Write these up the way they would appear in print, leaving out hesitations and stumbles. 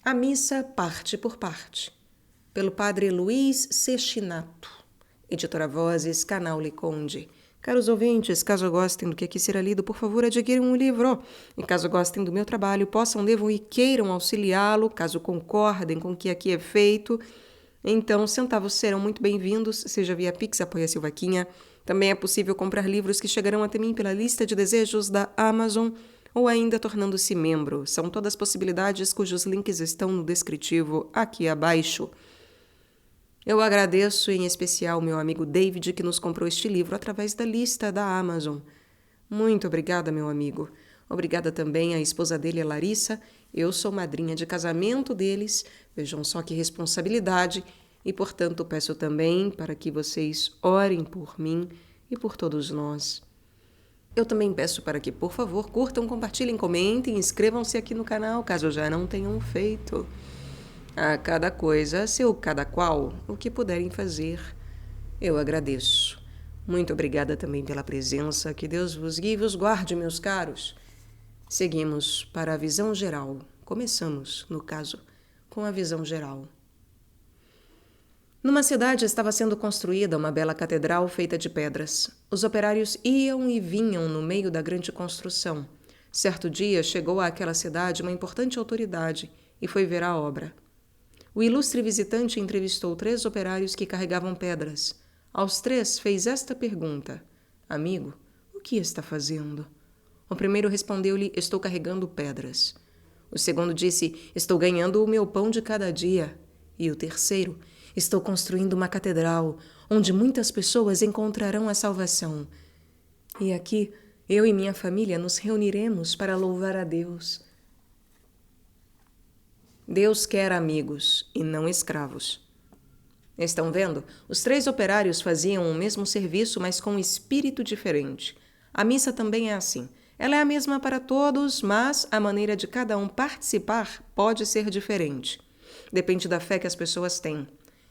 A missa parte por parte, pelo padre Luiz Sechinato, editora Vozes, canal Leconde. Caros ouvintes, caso gostem do que aqui será lido, por favor, adquiram um livro. E caso gostem do meu trabalho, possam, devam e queiram auxiliá-lo, caso concordem com o que aqui é feito. Então, centavos serão muito bem-vindos, seja via Pix, apoia-se o Vaquinha. Também é possível comprar livros que chegarão até mim pela lista de desejos da Amazon ou ainda tornando-se membro. São todas possibilidades cujos links estão no descritivo aqui abaixo. Eu agradeço em especial meu amigo David, que nos comprou este livro através da lista da Amazon. Muito obrigada, meu amigo. Obrigada também à esposa dele, a Larissa. Eu sou madrinha de casamento deles. Vejam só que responsabilidade. E, portanto, peço também para que vocês orem por mim e por todos nós. Eu também peço para que, por favor, curtam, compartilhem, comentem, inscrevam-se aqui no canal, caso já não tenham feito. A cada coisa, seu cada qual, o que puderem fazer, eu agradeço. Muito obrigada também pela presença, que Deus vos guie e vos guarde, meus caros. Seguimos para a visão geral. Começamos, no caso, com a visão geral. Numa cidade estava sendo construída uma bela catedral feita de pedras. Os operários iam e vinham no meio da grande construção. Certo dia chegou àquela cidade uma importante autoridade e foi ver a obra. O ilustre visitante entrevistou 3 operários que carregavam pedras. Aos 3 fez esta pergunta: Amigo, o que está fazendo? O primeiro respondeu-lhe: Estou carregando pedras. O segundo disse: Estou ganhando o meu pão de cada dia. E o terceiro: Estou construindo uma catedral, onde muitas pessoas encontrarão a salvação. E aqui, eu e minha família nos reuniremos para louvar a Deus. Deus quer amigos e não escravos. Estão vendo? Os 3 operários faziam o mesmo serviço, mas com um espírito diferente. A missa também é assim. Ela é a mesma para todos, mas a maneira de cada um participar pode ser diferente. Depende da fé que as pessoas têm.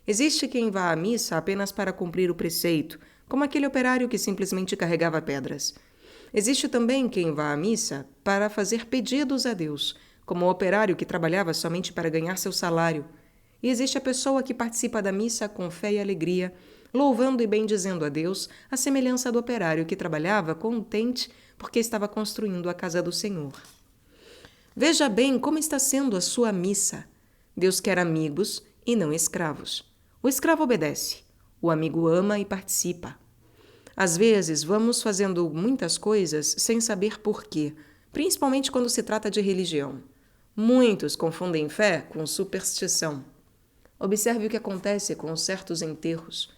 Existe quem vá à missa apenas para cumprir o preceito, como aquele operário que simplesmente carregava pedras. Existe também quem vá à missa para fazer pedidos a Deus, como o operário que trabalhava somente para ganhar seu salário. E existe a pessoa que participa da missa com fé e alegria, louvando e bendizendo a Deus, à semelhança do operário que trabalhava contente porque estava construindo a casa do Senhor. Veja bem como está sendo a sua missa. Deus quer amigos e não escravos. O escravo obedece, o amigo ama e participa. Às vezes, vamos fazendo muitas coisas sem saber por quê, principalmente quando se trata de religião. Muitos confundem fé com superstição. Observe o que acontece com certos enterros.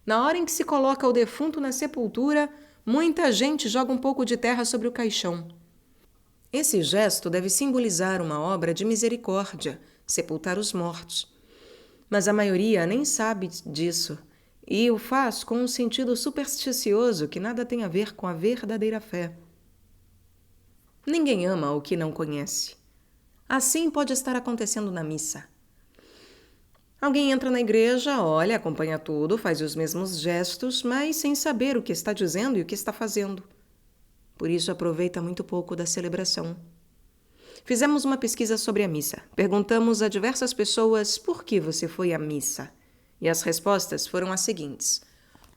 Na hora em que se coloca o defunto na sepultura, muita gente joga um pouco de terra sobre o caixão. Esse gesto deve simbolizar uma obra de misericórdia, sepultar os mortos. Mas a maioria nem sabe disso e o faz com um sentido supersticioso que nada tem a ver com a verdadeira fé. Ninguém ama o que não conhece. Assim pode estar acontecendo na missa. Alguém entra na igreja, olha, acompanha tudo, faz os mesmos gestos, mas sem saber o que está dizendo e o que está fazendo. Por isso aproveita muito pouco da celebração. Fizemos uma pesquisa sobre a missa. Perguntamos a diversas pessoas por que você foi à missa. E as respostas foram as seguintes.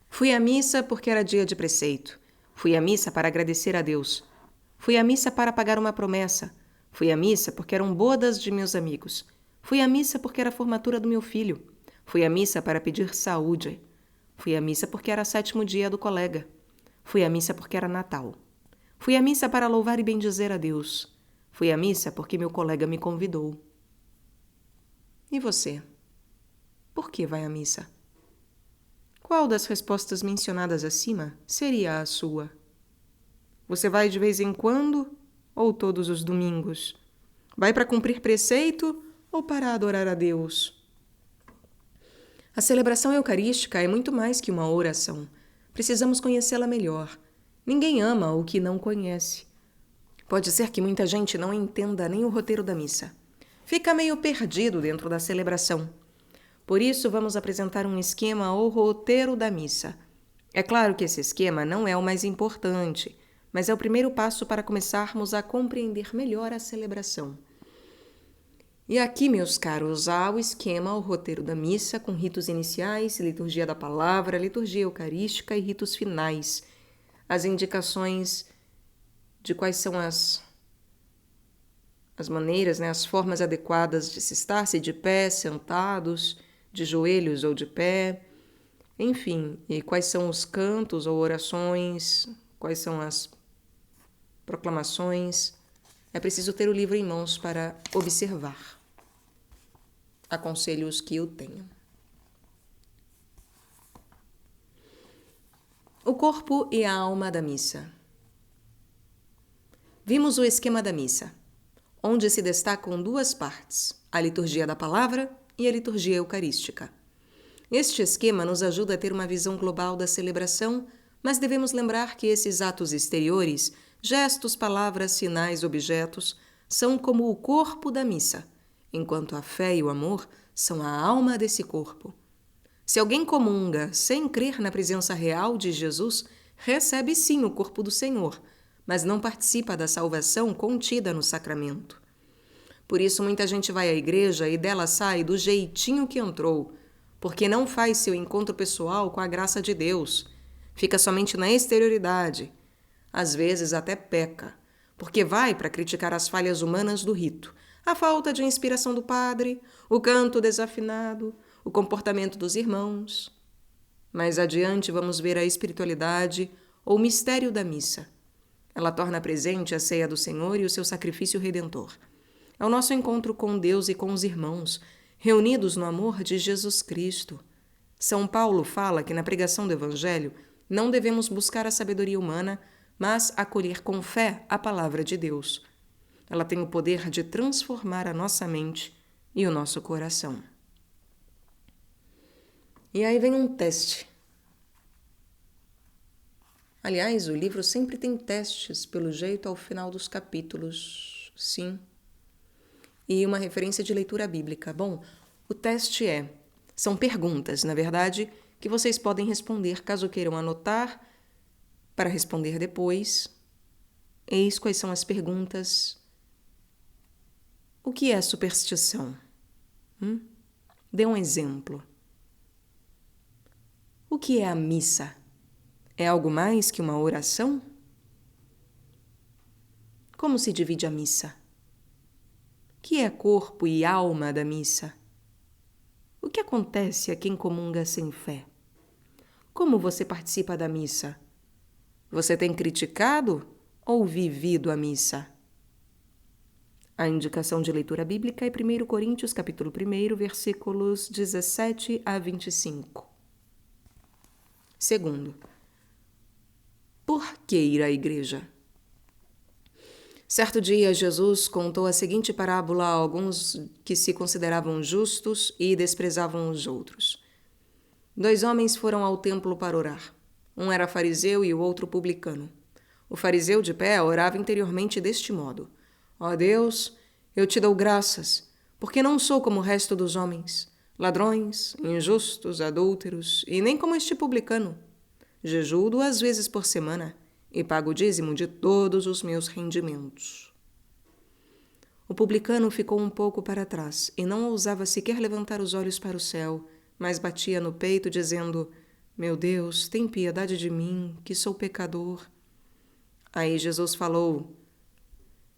Fui à missa porque era dia de preceito. Fui à missa para agradecer a Deus. Fui à missa para pagar uma promessa. Fui à missa porque eram bodas de meus amigos. Fui à missa porque era a formatura do meu filho. Fui à missa para pedir saúde. Fui à missa porque era 7º dia do colega. Fui à missa porque era Natal. Fui à missa para louvar e bendizer a Deus. Fui à missa porque meu colega me convidou. E você? Por que vai à missa? Qual das respostas mencionadas acima seria a sua? Você vai de vez em quando ou todos os domingos? Vai para cumprir preceito ou para adorar a Deus? A celebração eucarística é muito mais que uma oração. Precisamos conhecê-la melhor. Ninguém ama o que não conhece. Pode ser que muita gente não entenda nem o roteiro da missa. Fica meio perdido dentro da celebração. Por isso, vamos apresentar um esquema ou roteiro da missa. É claro que esse esquema não é o mais importante, mas é o primeiro passo para começarmos a compreender melhor a celebração. E aqui, meus caros, há o esquema, o roteiro da missa, com ritos iniciais, liturgia da palavra, liturgia eucarística e ritos finais. As indicações de quais são as maneiras, as formas adequadas de se estar, se de pé, sentados, de joelhos ou de pé, enfim, e quais são os cantos ou orações, quais são as proclamações. É preciso ter o livro em mãos para observar. Aconselho os que o tenham. O corpo e a alma da missa. Vimos o esquema da missa, onde se destacam duas partes, a liturgia da palavra e a liturgia eucarística. Este esquema nos ajuda a ter uma visão global da celebração, mas devemos lembrar que esses atos exteriores, gestos, palavras, sinais, objetos, são como o corpo da missa, enquanto a fé e o amor são a alma desse corpo. Se alguém comunga sem crer na presença real de Jesus, recebe sim o corpo do Senhor, mas não participa da salvação contida no sacramento. Por isso muita gente vai à igreja e dela sai do jeitinho que entrou, porque não faz seu encontro pessoal com a graça de Deus. Fica somente na exterioridade. Às vezes até peca, porque vai para criticar as falhas humanas do rito, a falta de inspiração do padre, o canto desafinado, o comportamento dos irmãos. Mais adiante vamos ver a espiritualidade ou o mistério da missa. Ela torna presente a ceia do Senhor e o seu sacrifício redentor. É o nosso encontro com Deus e com os irmãos, reunidos no amor de Jesus Cristo. São Paulo fala que na pregação do Evangelho não devemos buscar a sabedoria humana, mas acolher com fé a palavra de Deus. Ela tem o poder de transformar a nossa mente e o nosso coração. E aí vem um teste. Aliás, o livro sempre tem testes, pelo jeito, ao final dos capítulos, sim. E uma referência de leitura bíblica. Bom, o teste são perguntas, na verdade, que vocês podem responder caso queiram anotar para responder depois. Eis quais são as perguntas. O que é superstição? Dê um exemplo. O que é a missa? É algo mais que uma oração? Como se divide a missa? O que é corpo e alma da missa? O que acontece a quem comunga sem fé? Como você participa da missa? Você tem criticado ou vivido a missa? A indicação de leitura bíblica é 1 Coríntios, capítulo 1, versículos 17 a 25. Segundo, por que ir à igreja? Certo dia, Jesus contou a seguinte parábola a alguns que se consideravam justos e desprezavam os outros. 2 homens foram ao templo para orar. Um era fariseu e o outro publicano. O fariseu, de pé, orava interiormente deste modo: Ó Deus, eu te dou graças, porque não sou como o resto dos homens, ladrões, injustos, adúlteros, e nem como este publicano. Jejuo 2 vezes por semana e pago o dízimo de todos os meus rendimentos. O publicano ficou um pouco para trás e não ousava sequer levantar os olhos para o céu, mas batia no peito dizendo: Meu Deus, tem piedade de mim, que sou pecador. Aí Jesus falou: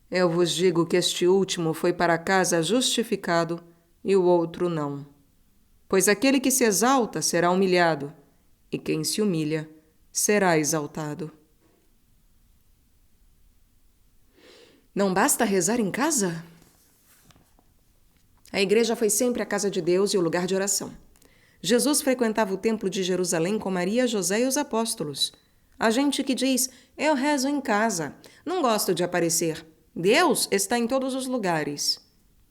Eu vos digo que este último foi para casa justificado e o outro não. Pois aquele que se exalta será humilhado, e quem se humilha será exaltado. Não basta rezar em casa? A igreja foi sempre a casa de Deus e o lugar de oração. Jesus frequentava o templo de Jerusalém com Maria, José e os apóstolos. Há gente que diz: eu rezo em casa, não gosto de aparecer. Deus está em todos os lugares.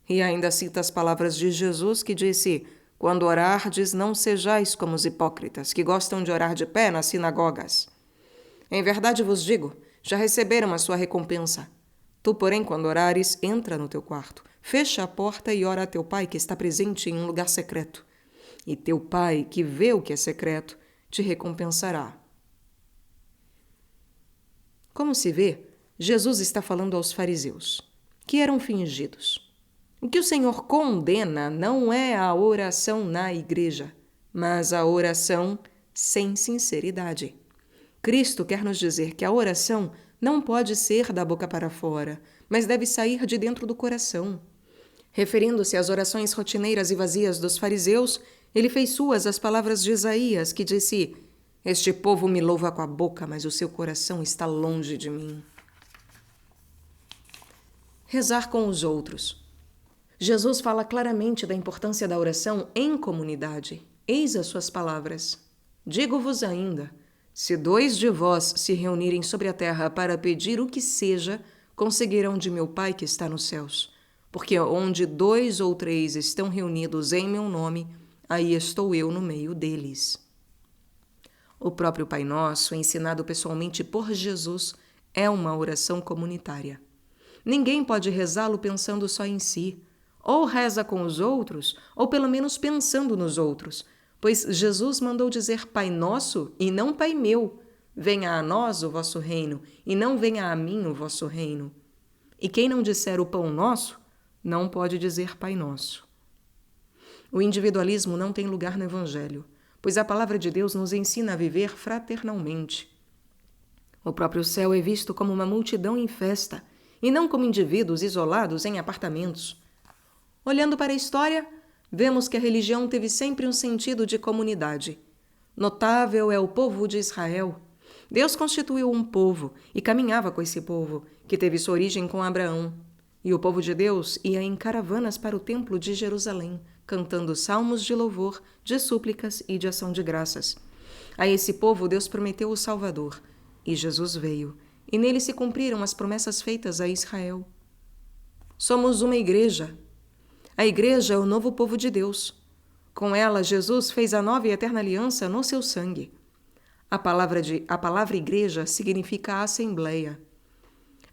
E ainda cita as palavras de Jesus que disse: quando orardes, não sejais como os hipócritas, que gostam de orar de pé nas sinagogas. Em verdade vos digo, já receberam a sua recompensa. Tu, porém, quando orares, entra no teu quarto, fecha a porta e ora a teu pai que está presente em um lugar secreto. E teu pai, que vê o que é secreto, te recompensará. Como se vê, Jesus está falando aos fariseus, que eram fingidos. O que o Senhor condena não é a oração na igreja, mas a oração sem sinceridade. Cristo quer nos dizer que a oração não pode ser da boca para fora, mas deve sair de dentro do coração. Referindo-se às orações rotineiras e vazias dos fariseus, ele fez suas as palavras de Isaías, que disse: "Este povo me louva com a boca, mas o seu coração está longe de mim." Rezar com os outros. Jesus fala claramente da importância da oração em comunidade. Eis as suas palavras: "Digo-vos ainda, se 2 de vós se reunirem sobre a terra para pedir o que seja, conseguirão de meu Pai que está nos céus. Porque onde 2 ou 3 estão reunidos em meu nome, aí estou eu no meio deles." O próprio Pai Nosso, ensinado pessoalmente por Jesus, é uma oração comunitária. Ninguém pode rezá-lo pensando só em si. Ou reza com os outros, ou pelo menos pensando nos outros, pois Jesus mandou dizer Pai Nosso e não Pai Meu. Venha a nós o vosso reino, e não venha a mim o vosso reino. E quem não disser o Pão Nosso, não pode dizer Pai Nosso. O individualismo não tem lugar no Evangelho, pois a palavra de Deus nos ensina a viver fraternalmente. O próprio céu é visto como uma multidão em festa, e não como indivíduos isolados em apartamentos. Olhando para a história, vemos que a religião teve sempre um sentido de comunidade. Notável é o povo de Israel. Deus constituiu um povo e caminhava com esse povo, que teve sua origem com Abraão. E o povo de Deus ia em caravanas para o templo de Jerusalém, cantando salmos de louvor, de súplicas e de ação de graças. A esse povo Deus prometeu o Salvador, e Jesus veio, e nele se cumpriram as promessas feitas a Israel. Somos uma igreja. A igreja é o novo povo de Deus. Com ela, Jesus fez a nova e eterna aliança no seu sangue. A palavra igreja significa assembleia.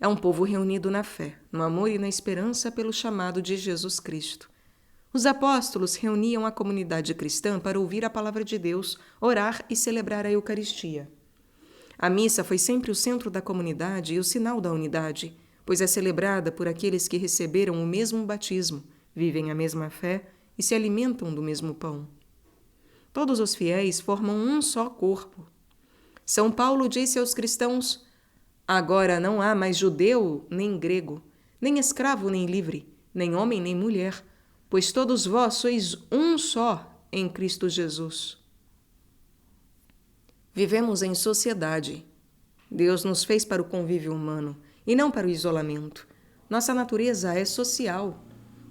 É um povo reunido na fé, no amor e na esperança pelo chamado de Jesus Cristo. Os apóstolos reuniam a comunidade cristã para ouvir a palavra de Deus, orar e celebrar a Eucaristia. A missa foi sempre o centro da comunidade e o sinal da unidade, pois é celebrada por aqueles que receberam o mesmo batismo, vivem a mesma fé e se alimentam do mesmo pão. Todos os fiéis formam um só corpo. São Paulo disse aos cristãos: "Agora não há mais judeu nem grego, nem escravo nem livre, nem homem nem mulher, pois todos vós sois um só em Cristo Jesus." Vivemos em sociedade. Deus nos fez para o convívio humano e não para o isolamento. Nossa natureza é social.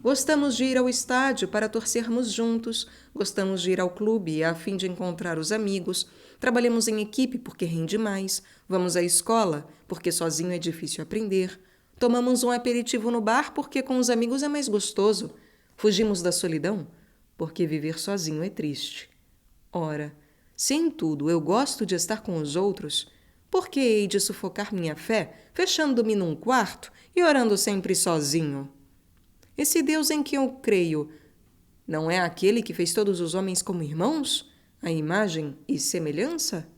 Gostamos de ir ao estádio para torcermos juntos, gostamos de ir ao clube a fim de encontrar os amigos, trabalhamos em equipe porque rende mais, vamos à escola porque sozinho é difícil aprender, tomamos um aperitivo no bar porque com os amigos é mais gostoso, fugimos da solidão porque viver sozinho é triste. Ora, se em tudo eu gosto de estar com os outros, por que hei de sufocar minha fé fechando-me num quarto e orando sempre sozinho? Esse Deus em que eu creio não é aquele que fez todos os homens como irmãos, à imagem e semelhança?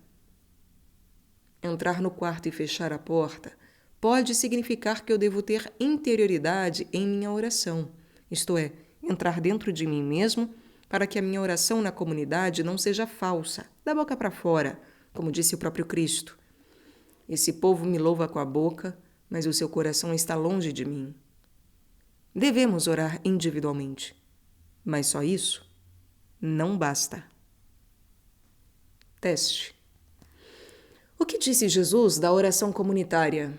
Entrar no quarto e fechar a porta pode significar que eu devo ter interioridade em minha oração, isto é, entrar dentro de mim mesmo para que a minha oração na comunidade não seja falsa, da boca para fora, como disse o próprio Cristo. Esse povo me louva com a boca, mas o seu coração está longe de mim. Devemos orar individualmente, mas só isso não basta. Teste. O que disse Jesus da oração comunitária?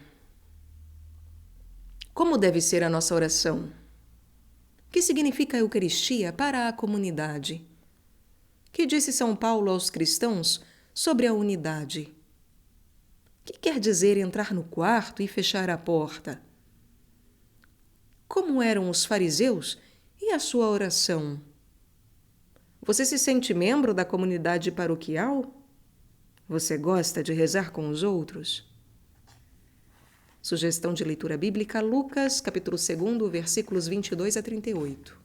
Como deve ser a nossa oração? O que significa a Eucaristia para a comunidade? O que disse São Paulo aos cristãos sobre a unidade? O que quer dizer entrar no quarto e fechar a porta? Como eram os fariseus e a sua oração? Você se sente membro da comunidade paroquial? Você gosta de rezar com os outros? Sugestão de leitura bíblica, Lucas, capítulo 2, versículos 22 a 38.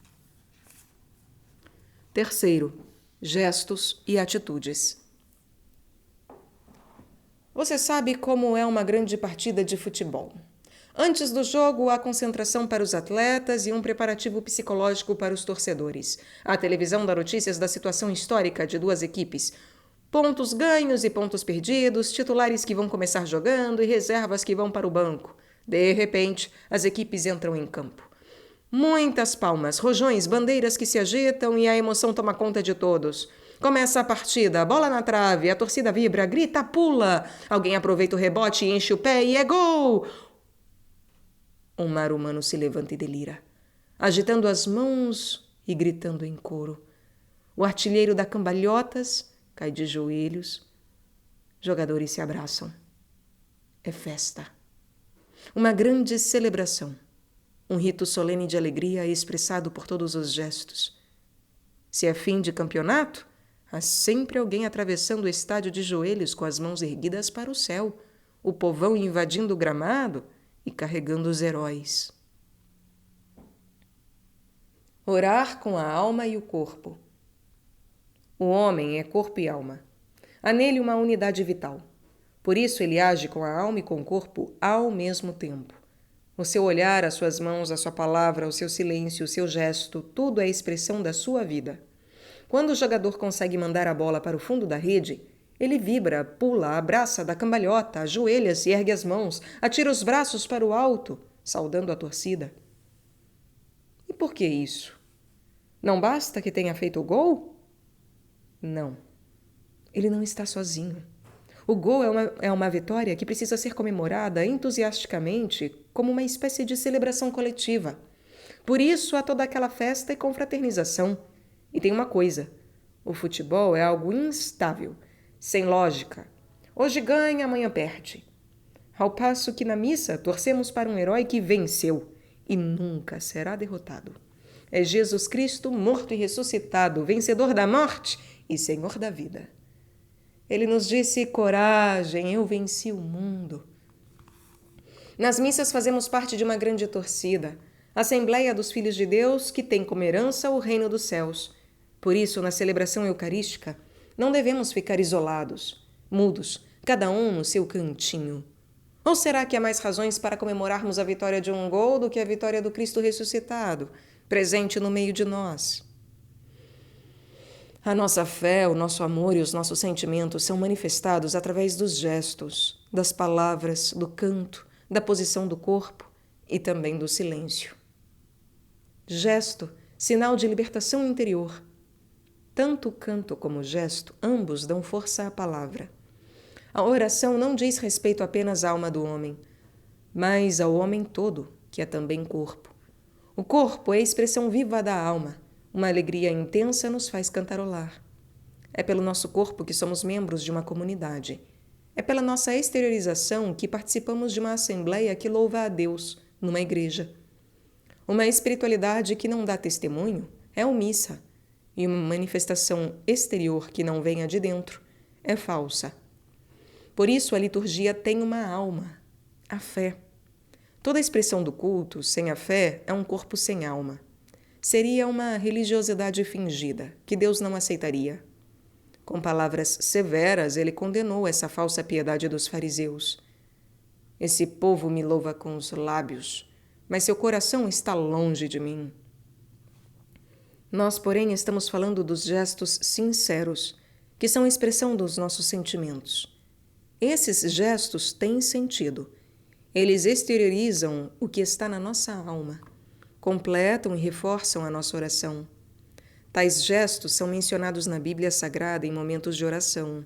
Terceiro, gestos e atitudes. Você sabe como é uma grande partida de futebol. Antes do jogo, há concentração para os atletas e um preparativo psicológico para os torcedores. A televisão dá notícias da situação histórica de duas equipes. Pontos ganhos e pontos perdidos, titulares que vão começar jogando e reservas que vão para o banco. De repente, as equipes entram em campo. Muitas palmas, rojões, bandeiras que se agitam e a emoção toma conta de todos. Começa a partida, bola na trave, a torcida vibra, grita, pula. Alguém aproveita o rebote e enche o pé e é gol! Um mar humano se levanta e delira, agitando as mãos e gritando em coro. O artilheiro dá cambalhotas, cai de joelhos. Jogadores se abraçam. É festa. Uma grande celebração. Um rito solene de alegria expressado por todos os gestos. Se é fim de campeonato, há sempre alguém atravessando o estádio de joelhos com as mãos erguidas para o céu, o povão invadindo o gramado e carregando os heróis. Orar com a alma e o corpo. O homem é corpo e alma. Há nele uma unidade vital. Por isso ele age com a alma e com o corpo ao mesmo tempo. O seu olhar, as suas mãos, a sua palavra, o seu silêncio, o seu gesto, tudo é expressão da sua vida. Quando o jogador consegue mandar a bola para o fundo da rede, ele vibra, pula, abraça, dá cambalhota, ajoelha-se, ergue as mãos, atira os braços para o alto, saudando a torcida. E por que isso? Não basta que tenha feito o gol? Não. Ele não está sozinho. O gol é uma vitória que precisa ser comemorada entusiasticamente como uma espécie de celebração coletiva. Por isso há toda aquela festa e confraternização. E tem uma coisa: o futebol é algo instável, sem lógica. Hoje ganha, amanhã perde. Ao passo que na missa torcemos para um herói que venceu e nunca será derrotado. É Jesus Cristo morto e ressuscitado, vencedor da morte e Senhor da vida. Ele nos disse: coragem, eu venci o mundo. Nas missas fazemos parte de uma grande torcida, a Assembleia dos Filhos de Deus, que tem como herança o reino dos céus. Por isso, na celebração eucarística, não devemos ficar isolados, mudos, cada um no seu cantinho. Ou será que há mais razões para comemorarmos a vitória de um gol do que a vitória do Cristo ressuscitado, presente no meio de nós? A nossa fé, o nosso amor e os nossos sentimentos são manifestados através dos gestos, das palavras, do canto, da posição do corpo e também do silêncio. Gesto, sinal de libertação interior. Tanto o canto como o gesto, ambos dão força à palavra. A oração não diz respeito apenas à alma do homem, mas ao homem todo, que é também corpo. O corpo é a expressão viva da alma. Uma alegria intensa nos faz cantarolar. É pelo nosso corpo que somos membros de uma comunidade. É pela nossa exteriorização que participamos de uma assembleia que louva a Deus, numa igreja. Uma espiritualidade que não dá testemunho é omissa, e uma manifestação exterior que não venha de dentro é falsa. Por isso a liturgia tem uma alma, a fé. Toda expressão do culto, sem a fé, é um corpo sem alma. Seria uma religiosidade fingida, que Deus não aceitaria. Com palavras severas, ele condenou essa falsa piedade dos fariseus. Esse povo me louva com os lábios, mas seu coração está longe de mim. Nós, porém, estamos falando dos gestos sinceros, que são a expressão dos nossos sentimentos. Esses gestos têm sentido. Eles exteriorizam o que está na nossa alma. Completam e reforçam a nossa oração. Tais gestos são mencionados na Bíblia Sagrada em momentos de oração.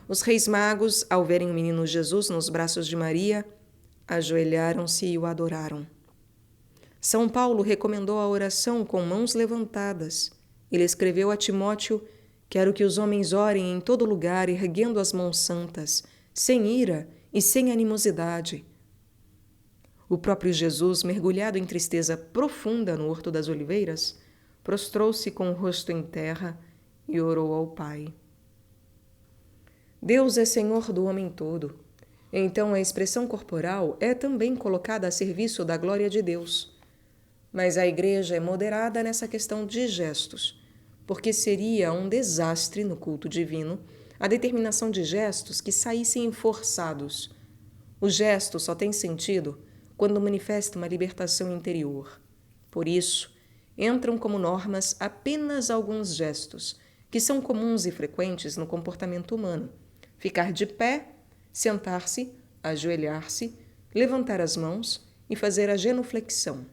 Os reis magos, ao verem o menino Jesus nos braços de Maria, ajoelharam-se e o adoraram. São Paulo recomendou a oração com mãos levantadas. Ele escreveu a Timóteo: quero que os homens orem em todo lugar, erguendo as mãos santas, sem ira e sem animosidade. O próprio Jesus, mergulhado em tristeza profunda no Horto das Oliveiras, prostrou-se com o rosto em terra e orou ao Pai. Deus é Senhor do homem todo. Então a expressão corporal é também colocada a serviço da glória de Deus. Mas a Igreja é moderada nessa questão de gestos, porque seria um desastre no culto divino a determinação de gestos que saíssem forçados. O gesto só tem sentido quando manifesta uma libertação interior. Por isso, entram como normas apenas alguns gestos, que são comuns e frequentes no comportamento humano: ficar de pé, sentar-se, ajoelhar-se, levantar as mãos e fazer a genuflexão.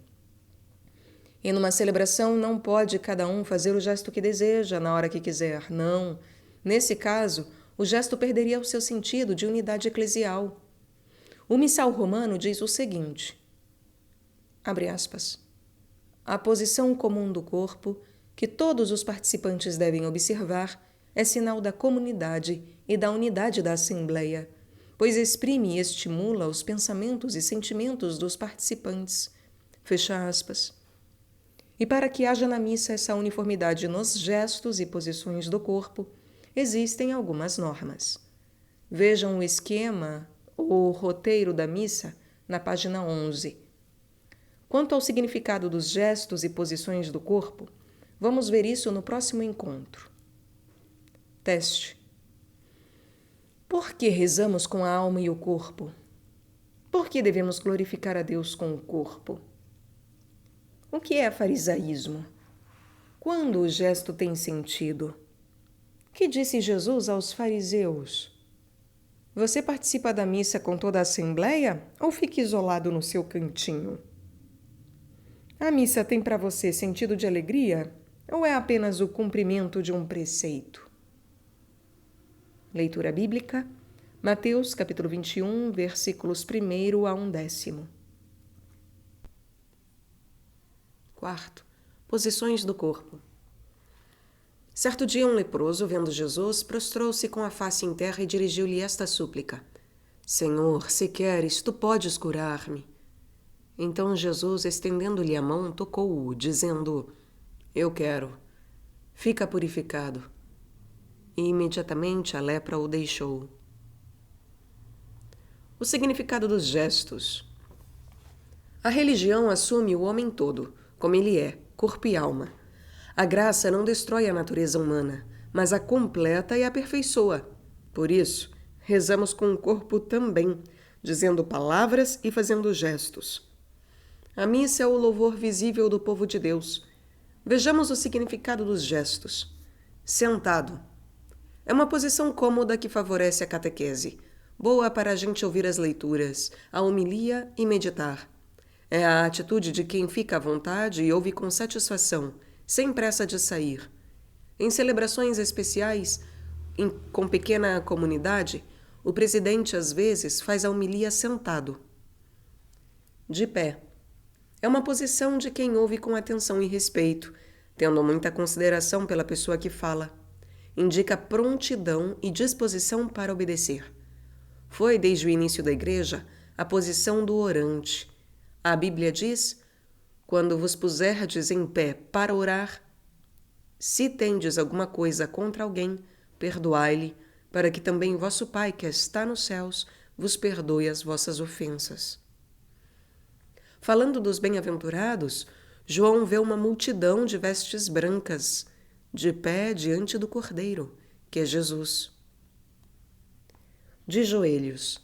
E numa celebração não pode cada um fazer o gesto que deseja, na hora que quiser. Não. Nesse caso, o gesto perderia o seu sentido de unidade eclesial. O missal romano diz o seguinte, abre aspas, a posição comum do corpo, que todos os participantes devem observar, é sinal da comunidade e da unidade da Assembleia, pois exprime e estimula os pensamentos e sentimentos dos participantes. Fecha aspas. E para que haja na missa essa uniformidade nos gestos e posições do corpo, existem algumas normas. Vejam o esquema ou roteiro da missa na página 11. Quanto ao significado dos gestos e posições do corpo, vamos ver isso no próximo encontro. Teste. Por que rezamos com a alma e o corpo? Por que devemos glorificar a Deus com o corpo? O que é farisaísmo? Quando o gesto tem sentido? Que disse Jesus aos fariseus? Você participa da missa com toda a assembleia ou fica isolado no seu cantinho? A missa tem para você sentido de alegria ou é apenas o cumprimento de um preceito? Leitura bíblica, Mateus capítulo 21, versículos 1 a 10. Quarto, posições do corpo. Certo dia um leproso, vendo Jesus, prostrou-se com a face em terra e dirigiu-lhe esta súplica: Senhor, se queres, tu podes curar-me. Então Jesus, estendendo-lhe a mão, tocou-o, dizendo: Eu quero, fica purificado. E imediatamente a lepra o deixou. O significado dos gestos. A religião assume o homem todo, como ele é, corpo e alma. A graça não destrói a natureza humana, mas a completa e aperfeiçoa. Por isso, rezamos com o corpo também, dizendo palavras e fazendo gestos. A missa é o louvor visível do povo de Deus. Vejamos o significado dos gestos. Sentado. É uma posição cômoda que favorece a catequese, boa para a gente ouvir as leituras, a homilia e meditar. É a atitude de quem fica à vontade e ouve com satisfação, sem pressa de sair. Em celebrações especiais, com pequena comunidade, o presidente às vezes faz a homilia sentado. De pé. É uma posição de quem ouve com atenção e respeito, tendo muita consideração pela pessoa que fala. Indica prontidão e disposição para obedecer. Foi, desde o início da Igreja, a posição do orante. A Bíblia diz: quando vos puserdes em pé para orar, se tendes alguma coisa contra alguém, perdoai-lhe, para que também vosso Pai, que está nos céus, vos perdoe as vossas ofensas. Falando dos bem-aventurados, João vê uma multidão de vestes brancas, de pé diante do Cordeiro, que é Jesus. De joelhos.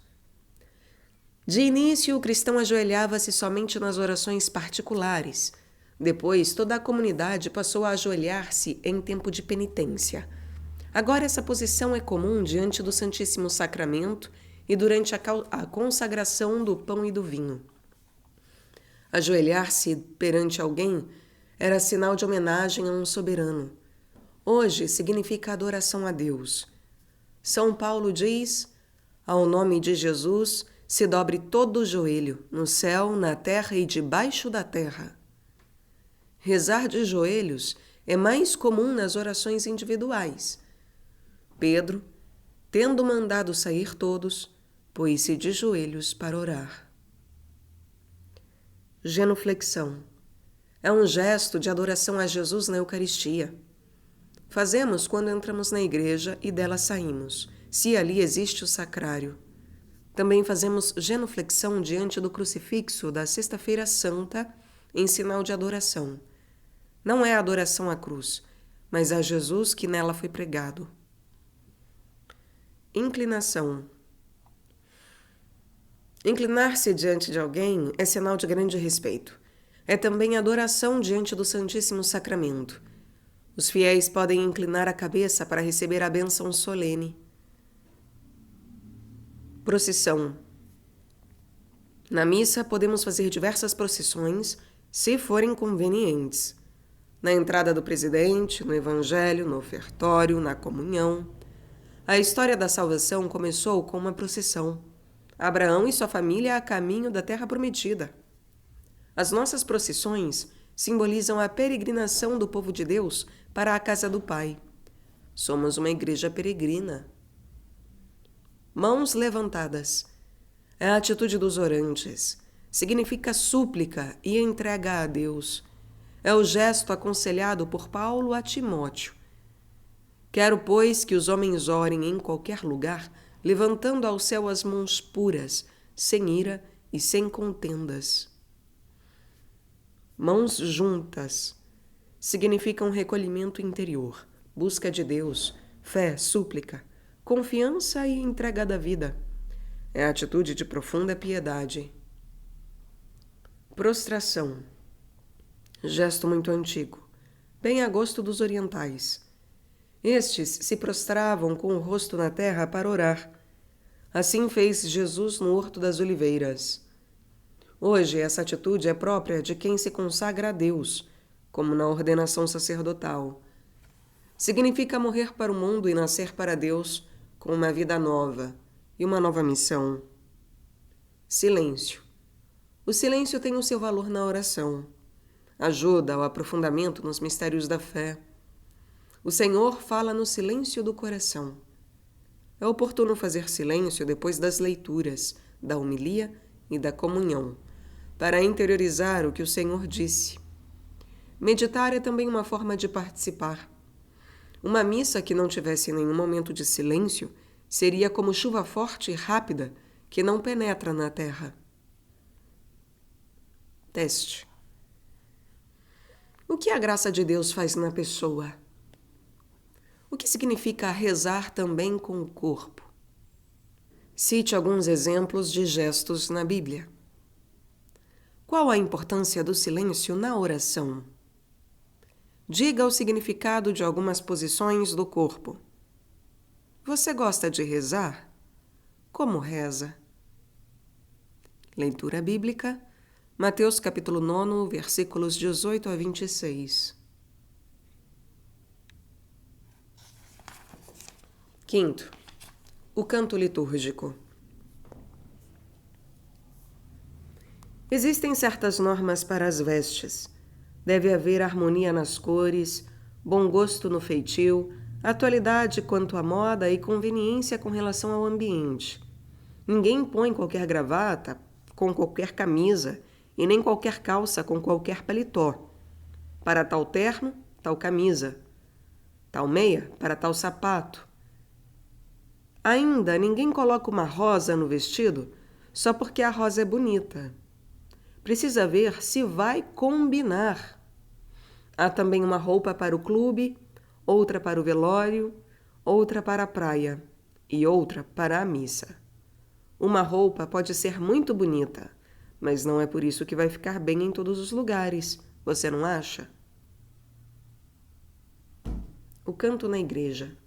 De início, o cristão ajoelhava-se somente nas orações particulares. Depois, toda a comunidade passou a ajoelhar-se em tempo de penitência. Agora, essa posição é comum diante do Santíssimo Sacramento e durante a consagração do pão e do vinho. Ajoelhar-se perante alguém era sinal de homenagem a um soberano. Hoje significa adoração a Deus. São Paulo diz: ao nome de Jesus se dobre todo o joelho, no céu, na terra e debaixo da terra. Rezar de joelhos é mais comum nas orações individuais. Pedro, tendo mandado sair todos, pôs-se de joelhos para orar. Genuflexão. É um gesto de adoração a Jesus na Eucaristia. Fazemos quando entramos na igreja e dela saímos, se ali existe o sacrário. Também fazemos genuflexão diante do crucifixo da Sexta-feira Santa, em sinal de adoração. Não é adoração à cruz, mas a Jesus que nela foi pregado. Inclinação. Inclinar-se diante de alguém é sinal de grande respeito. É também adoração diante do Santíssimo Sacramento. Os fiéis podem inclinar a cabeça para receber a bênção solene. Procissão. Na missa, podemos fazer diversas procissões, se forem convenientes. Na entrada do presidente, no evangelho, no ofertório, na comunhão. A história da salvação começou com uma procissão. Abraão e sua família a caminho da terra prometida. As nossas procissões simbolizam a peregrinação do povo de Deus para a casa do Pai. Somos uma igreja peregrina. Mãos levantadas. É a atitude dos orantes. Significa súplica e entrega a Deus. É o gesto aconselhado por Paulo a Timóteo. Quero, pois, que os homens orem em qualquer lugar, levantando ao céu as mãos puras, sem ira e sem contendas. Mãos juntas significam recolhimento interior, busca de Deus, fé, súplica, confiança e entrega da vida. É a atitude de profunda piedade. Prostração. Gesto muito antigo, bem a gosto dos orientais. Estes se prostravam com o rosto na terra para orar. Assim fez Jesus no Horto das Oliveiras. Hoje, essa atitude é própria de quem se consagra a Deus, como na ordenação sacerdotal. Significa morrer para o mundo e nascer para Deus com uma vida nova e uma nova missão. Silêncio. O silêncio tem o seu valor na oração. Ajuda ao aprofundamento nos mistérios da fé. O Senhor fala no silêncio do coração. É oportuno fazer silêncio depois das leituras, da homilia e da comunhão, para interiorizar o que o Senhor disse. Meditar é também uma forma de participar. Uma missa que não tivesse nenhum momento de silêncio seria como chuva forte e rápida que não penetra na terra. Teste. O que a graça de Deus faz na pessoa? O que significa rezar também com o corpo? Cite alguns exemplos de gestos na Bíblia. Qual a importância do silêncio na oração? Diga o significado de algumas posições do corpo. Você gosta de rezar? Como reza? Leitura bíblica, Mateus capítulo 9, versículos 18 a 26. Quinto, o canto litúrgico. Existem certas normas para as vestes. Deve haver harmonia nas cores, bom gosto no feitio, atualidade quanto à moda e conveniência com relação ao ambiente. Ninguém põe qualquer gravata com qualquer camisa e nem qualquer calça com qualquer paletó. Para tal terno, tal camisa. Tal meia, para tal sapato. Ainda, ninguém coloca uma rosa no vestido só porque a rosa é bonita. Precisa ver se vai combinar. Há também uma roupa para o clube, outra para o velório, outra para a praia e outra para a missa. Uma roupa pode ser muito bonita, mas não é por isso que vai ficar bem em todos os lugares, você não acha? O canto na igreja.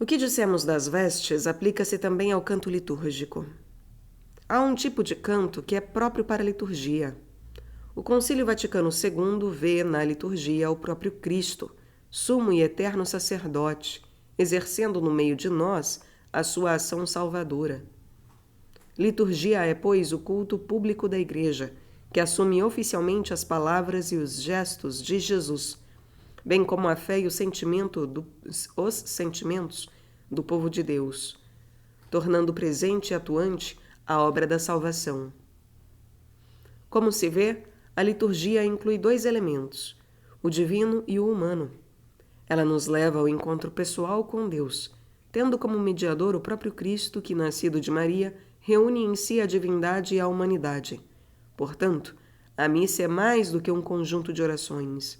O que dissemos das vestes aplica-se também ao canto litúrgico. Há um tipo de canto que é próprio para a liturgia. O Concílio Vaticano II vê na liturgia o próprio Cristo, sumo e eterno sacerdote, exercendo no meio de nós a sua ação salvadora. Liturgia é, pois, o culto público da Igreja, que assume oficialmente as palavras e os gestos de Jesus, bem como a fé e os sentimentos do povo de Deus, tornando presente e atuante a obra da salvação. Como se vê, a liturgia inclui dois elementos, o divino e o humano. Ela nos leva ao encontro pessoal com Deus, tendo como mediador o próprio Cristo que, nascido de Maria, reúne em si a divindade e a humanidade. Portanto, a missa é mais do que um conjunto de orações.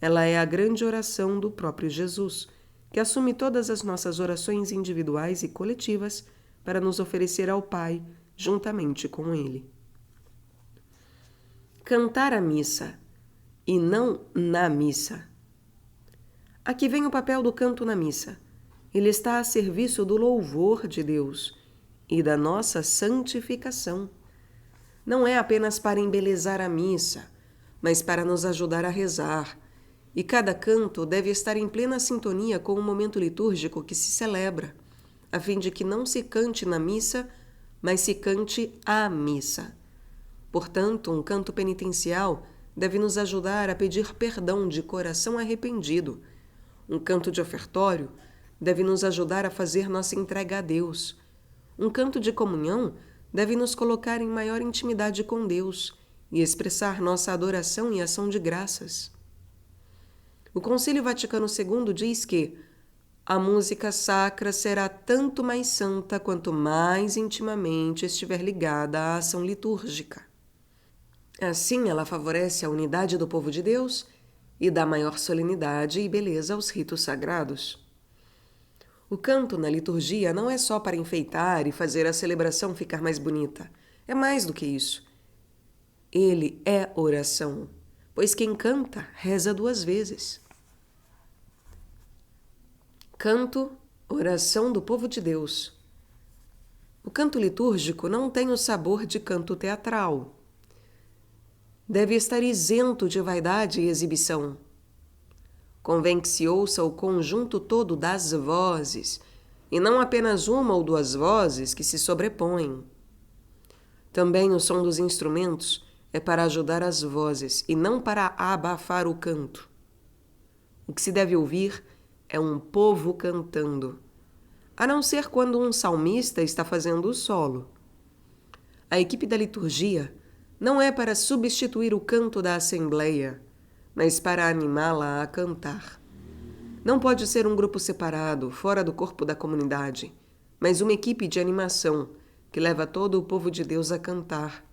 Ela é a grande oração do próprio Jesus, que assume todas as nossas orações individuais e coletivas para nos oferecer ao Pai, juntamente com Ele. Cantar a missa, e não na missa. Aqui vem o papel do canto na missa. Ele está a serviço do louvor de Deus e da nossa santificação. Não é apenas para embelezar a missa, mas para nos ajudar a rezar. E cada canto deve estar em plena sintonia com o momento litúrgico que se celebra, a fim de que não se cante na missa, mas se cante a missa. Portanto, um canto penitencial deve nos ajudar a pedir perdão de coração arrependido. Um canto de ofertório deve nos ajudar a fazer nossa entrega a Deus. Um canto de comunhão deve nos colocar em maior intimidade com Deus e expressar nossa adoração e ação de graças. O Concílio Vaticano II diz que a música sacra será tanto mais santa quanto mais intimamente estiver ligada à ação litúrgica. Assim, ela favorece a unidade do povo de Deus e dá maior solenidade e beleza aos ritos sagrados. O canto na liturgia não é só para enfeitar e fazer a celebração ficar mais bonita. É mais do que isso. Ele é oração, pois quem canta reza 2 vezes. Canto, oração do povo de Deus. O canto litúrgico não tem o sabor de canto teatral. Deve estar isento de vaidade e exibição. Convém que se ouça o conjunto todo das vozes, e não apenas 1 ou 2 vozes que se sobrepõem. Também o som dos instrumentos é para ajudar as vozes e não para abafar o canto. O que se deve ouvir é um povo cantando, a não ser quando um salmista está fazendo o solo. A equipe da liturgia não é para substituir o canto da assembleia, mas para animá-la a cantar. Não pode ser um grupo separado, fora do corpo da comunidade, mas uma equipe de animação que leva todo o povo de Deus a cantar.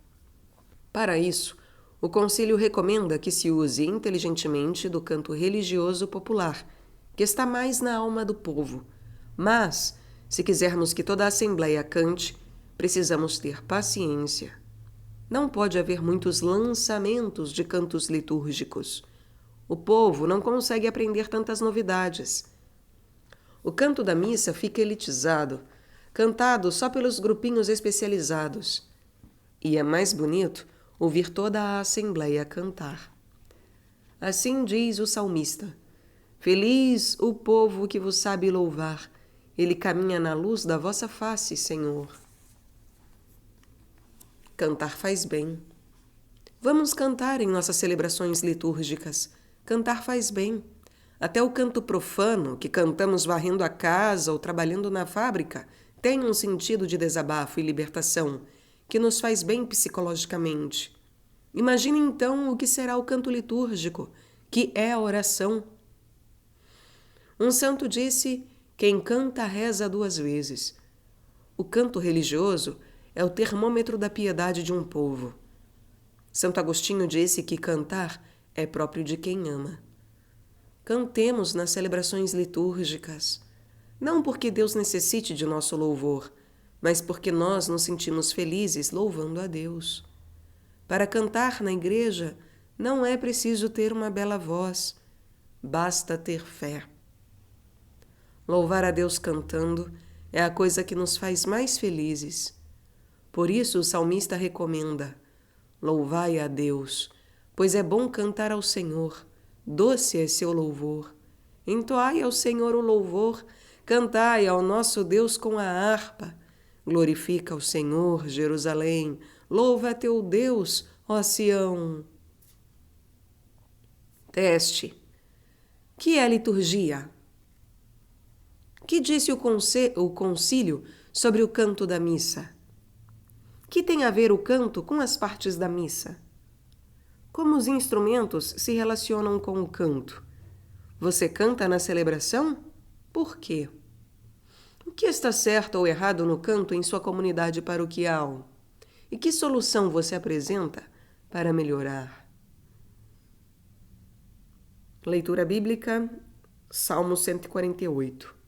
Para isso, o Concílio recomenda que se use inteligentemente do canto religioso popular, que está mais na alma do povo. Mas, se quisermos que toda a Assembleia cante, precisamos ter paciência. Não pode haver muitos lançamentos de cantos litúrgicos. O povo não consegue aprender tantas novidades. O canto da missa fica elitizado, cantado só pelos grupinhos especializados. E é mais bonito ouvir toda a Assembleia cantar. Assim diz o salmista: Feliz o povo que vos sabe louvar, ele caminha na luz da vossa face, Senhor. Cantar faz bem. Vamos cantar em nossas celebrações litúrgicas. Cantar faz bem. Até o canto profano, que cantamos varrendo a casa ou trabalhando na fábrica, tem um sentido de desabafo e libertação, que nos faz bem psicologicamente. Imagine então o que será o canto litúrgico, que é a oração. Um santo disse: quem canta reza 2 vezes. O canto religioso é o termômetro da piedade de um povo. Santo Agostinho disse que cantar é próprio de quem ama. Cantemos nas celebrações litúrgicas, não porque Deus necessite de nosso louvor, mas porque nós nos sentimos felizes louvando a Deus. Para cantar na igreja não é preciso ter uma bela voz, basta ter fé. Louvar a Deus cantando é a coisa que nos faz mais felizes. Por isso o salmista recomenda: louvai a Deus, pois é bom cantar ao Senhor, doce é seu louvor. Entoai ao Senhor o louvor, cantai ao nosso Deus com a harpa. Glorifica o Senhor, Jerusalém, louva a teu Deus, ó Sião. Teste. Que é liturgia? Que disse o concílio sobre o canto da missa? Que tem a ver o canto com as partes da missa? Como os instrumentos se relacionam com o canto? Você canta na celebração? Por quê? O que está certo ou errado no canto em sua comunidade paroquial? E que solução você apresenta para melhorar? Leitura bíblica, Salmo 148.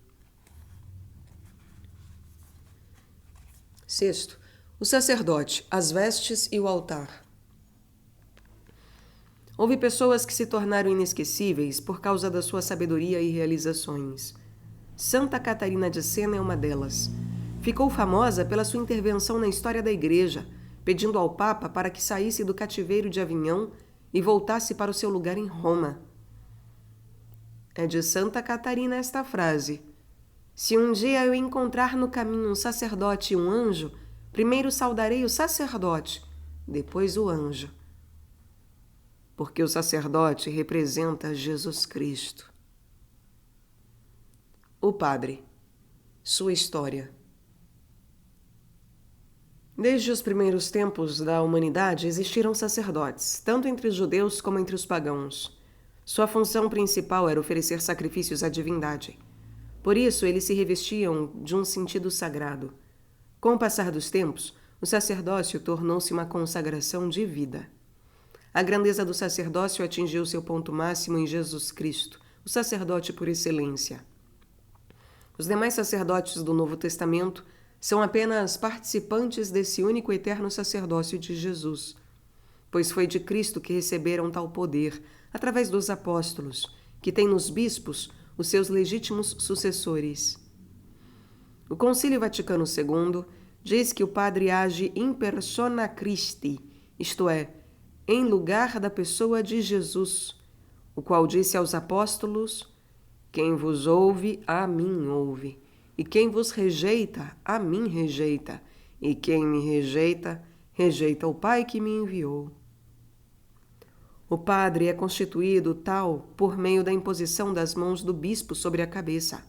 Sexto, o sacerdote, as vestes e o altar. Houve pessoas que se tornaram inesquecíveis por causa da sua sabedoria e realizações. Santa Catarina de Sena é uma delas. Ficou famosa pela sua intervenção na história da Igreja, pedindo ao Papa para que saísse do cativeiro de Avignon e voltasse para o seu lugar em Roma. É de Santa Catarina esta frase: se um dia eu encontrar no caminho um sacerdote e um anjo, primeiro saudarei o sacerdote, depois o anjo. Porque o sacerdote representa Jesus Cristo. O padre. Sua história. Desde os primeiros tempos da humanidade existiram sacerdotes, tanto entre os judeus como entre os pagãos. Sua função principal era oferecer sacrifícios à divindade. Por isso, eles se revestiam de um sentido sagrado. Com o passar dos tempos, o sacerdócio tornou-se uma consagração de vida. A grandeza do sacerdócio atingiu seu ponto máximo em Jesus Cristo, o sacerdote por excelência. Os demais sacerdotes do Novo Testamento são apenas participantes desse único eterno sacerdócio de Jesus, pois foi de Cristo que receberam tal poder, através dos apóstolos, que têm nos bispos os seus legítimos sucessores. O Concílio Vaticano II diz que o padre age in persona Christi, isto é, em lugar da pessoa de Jesus, o qual disse aos apóstolos: quem vos ouve, a mim ouve, e quem vos rejeita, a mim rejeita, e quem me rejeita, rejeita o Pai que me enviou. O padre é constituído tal por meio da imposição das mãos do bispo sobre a cabeça,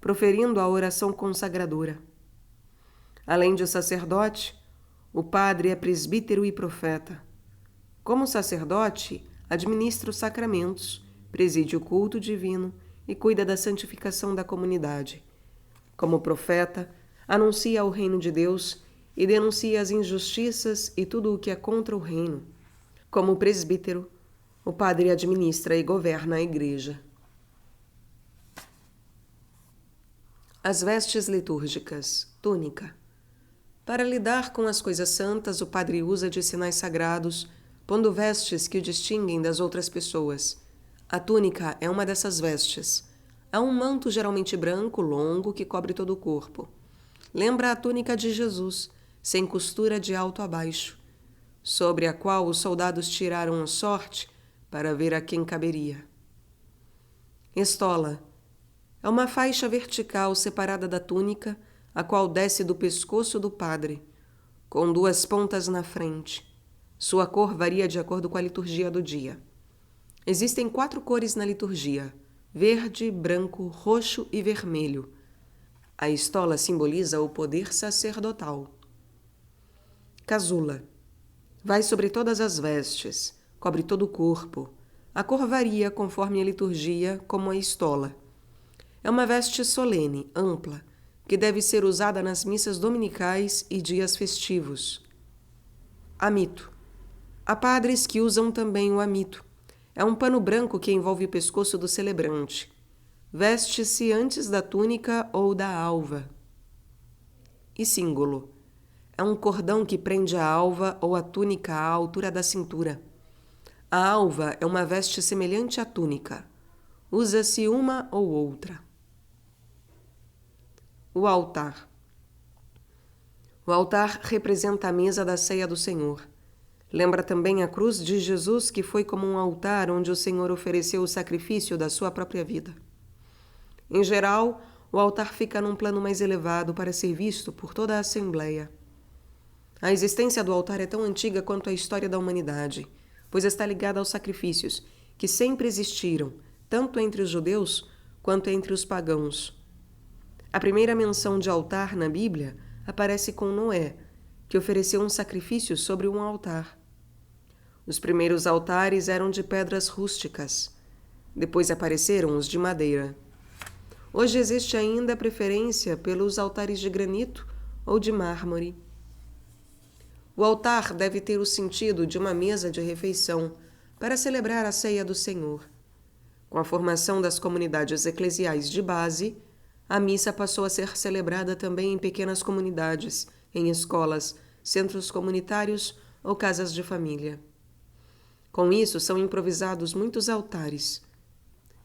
proferindo a oração consagradora. Além de sacerdote, o padre é presbítero e profeta. Como sacerdote, administra os sacramentos, preside o culto divino e cuida da santificação da comunidade. Como profeta, anuncia o reino de Deus e denuncia as injustiças e tudo o que é contra o reino. Como presbítero, o padre administra e governa a Igreja. As vestes litúrgicas. Túnica. Para lidar com as coisas santas, o padre usa de sinais sagrados, pondo vestes que o distinguem das outras pessoas. A túnica é uma dessas vestes. É um manto geralmente branco, longo, que cobre todo o corpo. Lembra a túnica de Jesus, sem costura de alto a baixo, sobre a qual os soldados tiraram a sorte para ver a quem caberia. Estola. É uma faixa vertical separada da túnica, a qual desce do pescoço do padre, com duas pontas na frente. Sua cor varia de acordo com a liturgia do dia. Existem 4 cores na liturgia: verde, branco, roxo e vermelho. A estola simboliza o poder sacerdotal. Casula. Vai sobre todas as vestes, cobre todo o corpo. A cor varia conforme a liturgia, como a estola. É uma veste solene, ampla, que deve ser usada nas missas dominicais e dias festivos. Amito. Há padres que usam também o amito. É um pano branco que envolve o pescoço do celebrante. Veste-se antes da túnica ou da alva. E símbolo. É um cordão que prende a alva ou a túnica à altura da cintura. A alva é uma veste semelhante à túnica. Usa-se uma ou outra. O altar. O altar representa a mesa da ceia do Senhor. Lembra também a cruz de Jesus, que foi como um altar onde o Senhor ofereceu o sacrifício da sua própria vida. Em geral, o altar fica num plano mais elevado para ser visto por toda a Assembleia. A existência do altar é tão antiga quanto a história da humanidade, pois está ligada aos sacrifícios, que sempre existiram, tanto entre os judeus quanto entre os pagãos. A primeira menção de altar na Bíblia aparece com Noé, que ofereceu um sacrifício sobre um altar. Os primeiros altares eram de pedras rústicas. Depois apareceram os de madeira. Hoje existe ainda a preferência pelos altares de granito ou de mármore. O altar deve ter o sentido de uma mesa de refeição para celebrar a ceia do Senhor. Com a formação das comunidades eclesiais de base, a missa passou a ser celebrada também em pequenas comunidades, em escolas, centros comunitários ou casas de família. Com isso, são improvisados muitos altares.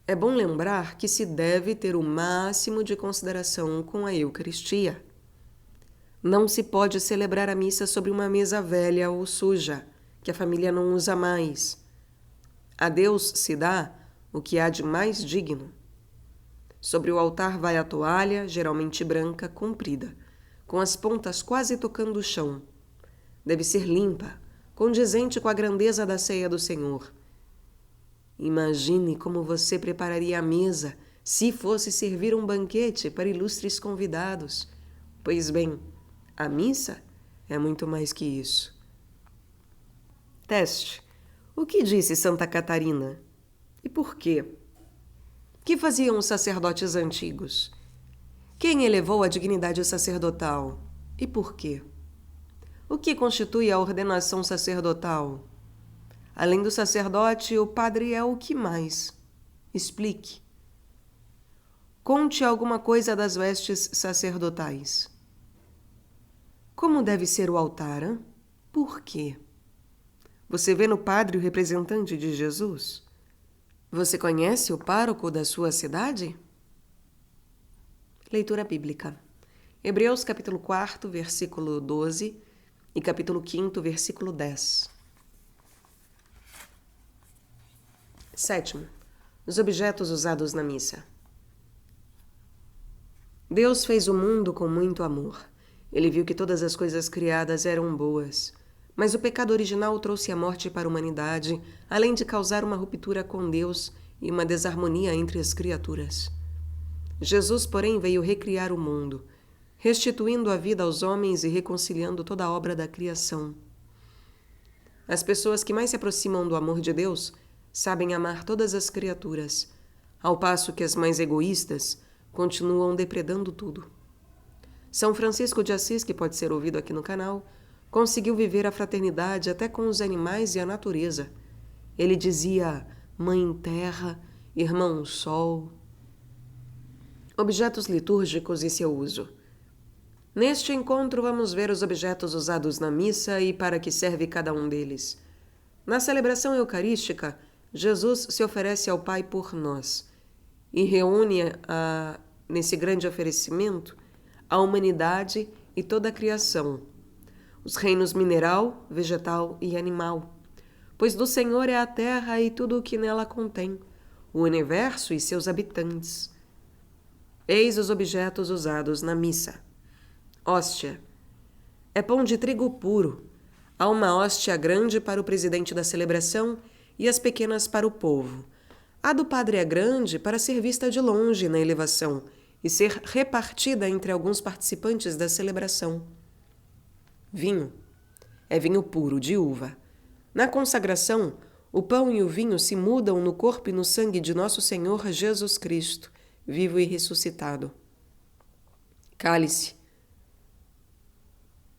É bom lembrar que se deve ter o máximo de consideração com a Eucaristia. Não se pode celebrar a missa sobre uma mesa velha ou suja, que a família não usa mais. A Deus se dá o que há de mais digno. Sobre o altar vai a toalha, geralmente branca, comprida, com as pontas quase tocando o chão. Deve ser limpa, condizente com a grandeza da ceia do Senhor. Imagine como você prepararia a mesa se fosse servir um banquete para ilustres convidados. Pois bem, a missa é muito mais que isso. Teste. O que disse Santa Catarina? E por quê? Que faziam os sacerdotes antigos? Quem elevou a dignidade sacerdotal? E por quê? O que constitui a ordenação sacerdotal? Além do sacerdote, o padre é o que mais? Explique. Conte alguma coisa das vestes sacerdotais. Como deve ser o altar? Hein? Por quê? Você vê no padre o representante de Jesus? Você conhece o pároco da sua cidade? Leitura bíblica. Hebreus capítulo 4, versículo 12 e capítulo 5, versículo 10. Sétimo, os objetos usados na missa. Deus fez o mundo com muito amor. Ele viu que todas as coisas criadas eram boas. Mas o pecado original trouxe a morte para a humanidade, além de causar uma ruptura com Deus e uma desarmonia entre as criaturas. Jesus, porém, veio recriar o mundo, restituindo a vida aos homens e reconciliando toda a obra da criação. As pessoas que mais se aproximam do amor de Deus sabem amar todas as criaturas, ao passo que as mais egoístas continuam depredando tudo. São Francisco de Assis, que pode ser ouvido aqui no canal, conseguiu viver a fraternidade até com os animais e a natureza. Ele dizia: Mãe Terra, Irmão Sol. Objetos litúrgicos e seu uso. Neste encontro vamos ver os objetos usados na missa e para que serve cada um deles. Na celebração eucarística, Jesus se oferece ao Pai por nós e reúne nesse grande oferecimento a humanidade e toda a criação, os reinos mineral, vegetal e animal, pois do Senhor é a terra e tudo o que nela contém, o universo e seus habitantes. Eis os objetos usados na missa. Hóstia. É pão de trigo puro. Há uma hóstia grande para o presidente da celebração e as pequenas para o povo. A do padre é grande para ser vista de longe na elevação e ser repartida entre alguns participantes da celebração. Vinho. É vinho puro, de uva. Na consagração, o pão e o vinho se mudam no corpo e no sangue de nosso Senhor Jesus Cristo, vivo e ressuscitado. Cálice.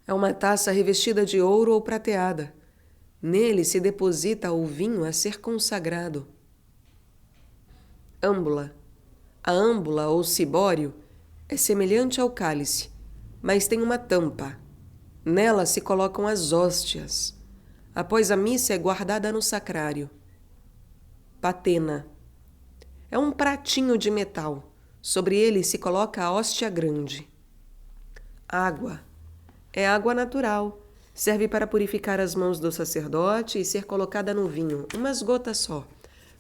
É uma taça revestida de ouro ou prateada. Nele se deposita o vinho a ser consagrado. Âmbula. A âmbula ou cibório é semelhante ao cálice, mas tem uma tampa. Nela se colocam as hóstias. Após a missa é guardada no sacrário. Patena. É um pratinho de metal. Sobre ele se coloca a hóstia grande. Água. É água natural. Serve para purificar as mãos do sacerdote e ser colocada no vinho, umas gotas só,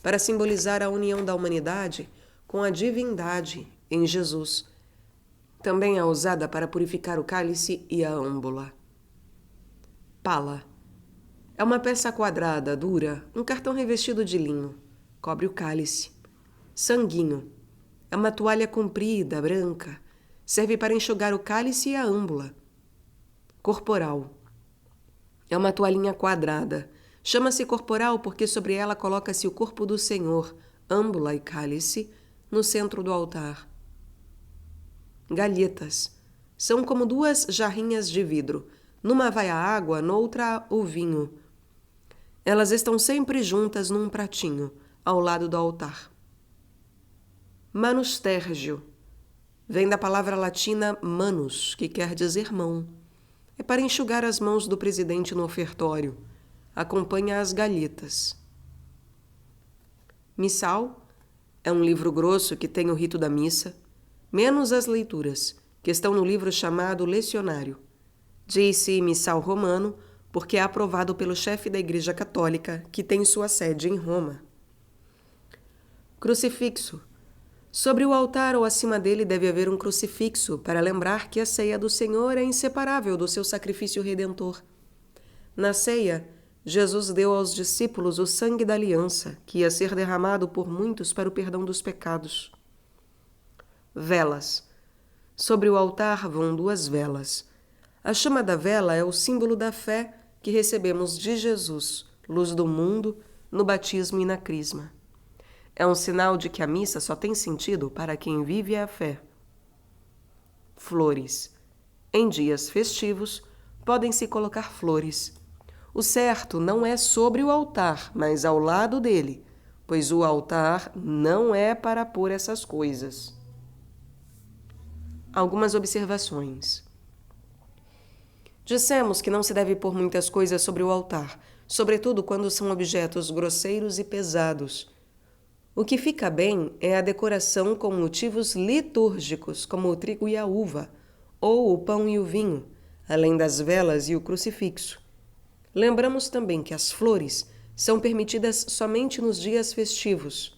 para simbolizar a união da humanidade com a divindade em Jesus. Também é usada para purificar o cálice e a âmbula. Pala. É uma peça quadrada, dura, um cartão revestido de linho. Cobre o cálice. Sanguinho. É uma toalha comprida, branca. Serve para enxugar o cálice e a âmbula. Corporal. É uma toalhinha quadrada. Chama-se corporal porque sobre ela coloca-se o corpo do Senhor, âmbula e cálice, no centro do altar. Galhetas. São como duas jarrinhas de vidro. Numa vai a água, noutra o vinho. Elas estão sempre juntas num pratinho, ao lado do altar. Manustérgio. Vem da palavra latina manus, que quer dizer mão. É para enxugar as mãos do presidente no ofertório. Acompanha as galhetas. Missal é um livro grosso que tem o rito da missa, menos as leituras, que estão no livro chamado Lecionário. Diz-se missal romano porque é aprovado pelo chefe da Igreja Católica, que tem sua sede em Roma. Crucifixo. Sobre o altar ou acima dele deve haver um crucifixo para lembrar que a ceia do Senhor é inseparável do seu sacrifício redentor. Na ceia, Jesus deu aos discípulos o sangue da aliança, que ia ser derramado por muitos para o perdão dos pecados. Velas. Sobre o altar vão 2 velas. A chama da vela é o símbolo da fé que recebemos de Jesus, luz do mundo, no batismo e na crisma. É um sinal de que a missa só tem sentido para quem vive a fé. Flores. Em dias festivos, podem-se colocar flores. O certo não é sobre o altar, mas ao lado dele, pois o altar não é para pôr essas coisas. Algumas observações. Dissemos que não se deve pôr muitas coisas sobre o altar, sobretudo quando são objetos grosseiros e pesados. O que fica bem é a decoração com motivos litúrgicos, como o trigo e a uva, ou o pão e o vinho, além das velas e o crucifixo. Lembramos também que as flores são permitidas somente nos dias festivos.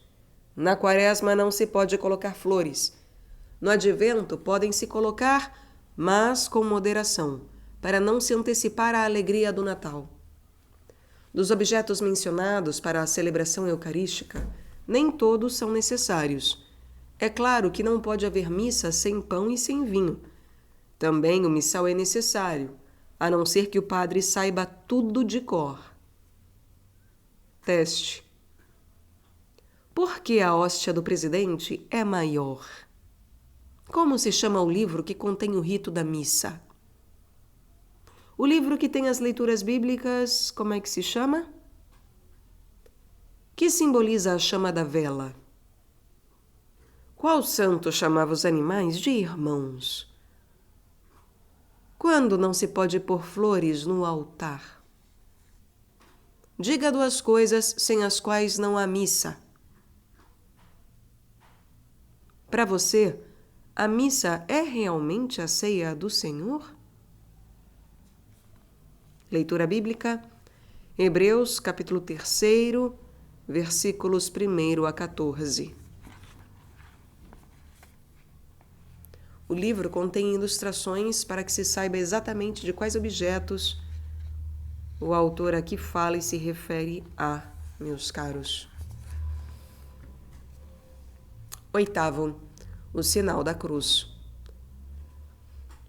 Na Quaresma não se pode colocar flores. No Advento podem-se colocar, mas com moderação, para não se antecipar à alegria do Natal. Dos objetos mencionados para a celebração eucarística, nem todos são necessários. É claro que não pode haver missa sem pão e sem vinho. Também o missal é necessário, a não ser que o padre saiba tudo de cor. Teste. Por que a hóstia do presidente é maior? Como se chama o livro que contém o rito da missa? O livro que tem as leituras bíblicas, como é que se chama? Que simboliza a chama da vela? Qual santo chamava os animais de irmãos? Quando não se pode pôr flores no altar? Diga 2 coisas sem as quais não há missa. Para você, a missa é realmente a ceia do Senhor? Leitura bíblica, Hebreus, capítulo 3, versículos 1 a 14. O livro contém ilustrações para que se saiba exatamente de quais objetos o autor aqui fala e se refere a, meus caros. 8º, o sinal da cruz.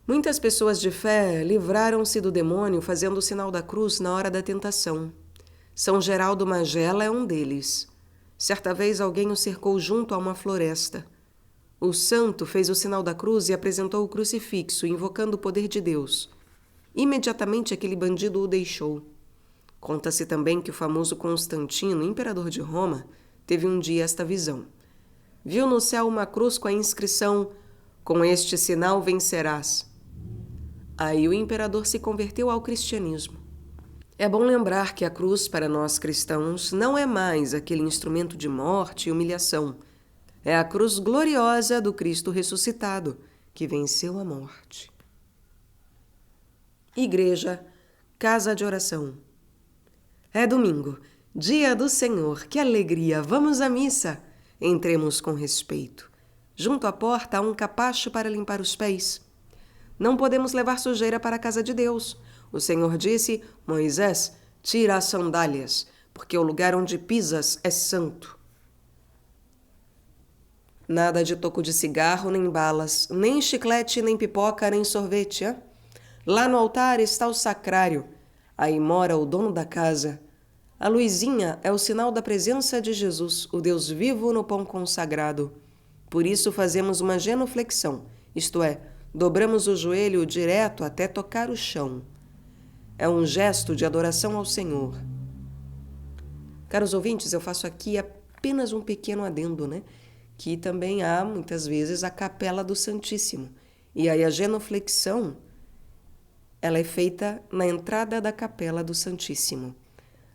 Muitas pessoas de fé livraram-se do demônio fazendo o sinal da cruz na hora da tentação. São Geraldo Magela é um deles. Certa vez alguém o cercou junto a uma floresta. O santo fez o sinal da cruz e apresentou o crucifixo, invocando o poder de Deus. Imediatamente aquele bandido o deixou. Conta-se também que o famoso Constantino, imperador de Roma, teve um dia esta visão. Viu no céu uma cruz com a inscrição: "Com este sinal vencerás". Aí o imperador se converteu ao cristianismo. É bom lembrar que a cruz, para nós cristãos, não é mais aquele instrumento de morte e humilhação. É a cruz gloriosa do Cristo ressuscitado, que venceu a morte. Igreja, casa de oração. É domingo, dia do Senhor, que alegria! Vamos à missa! Entremos com respeito. Junto à porta há um capacho para limpar os pés. Não podemos levar sujeira para a casa de Deus. O Senhor disse: Moisés, tira as sandálias, porque o lugar onde pisas é santo. Nada de toco de cigarro, nem balas, nem chiclete, nem pipoca, nem sorvete. Hein? Lá no altar está o sacrário. Aí mora o dono da casa. A luzinha é o sinal da presença de Jesus, o Deus vivo no pão consagrado. Por isso fazemos uma genuflexão, isto é, dobramos o joelho direto até tocar o chão. É um gesto de adoração ao Senhor. Caros ouvintes, eu faço aqui apenas um pequeno adendo, né? Que também há, muitas vezes, a capela do Santíssimo. E aí a genuflexão Ela é feita na entrada da capela do Santíssimo.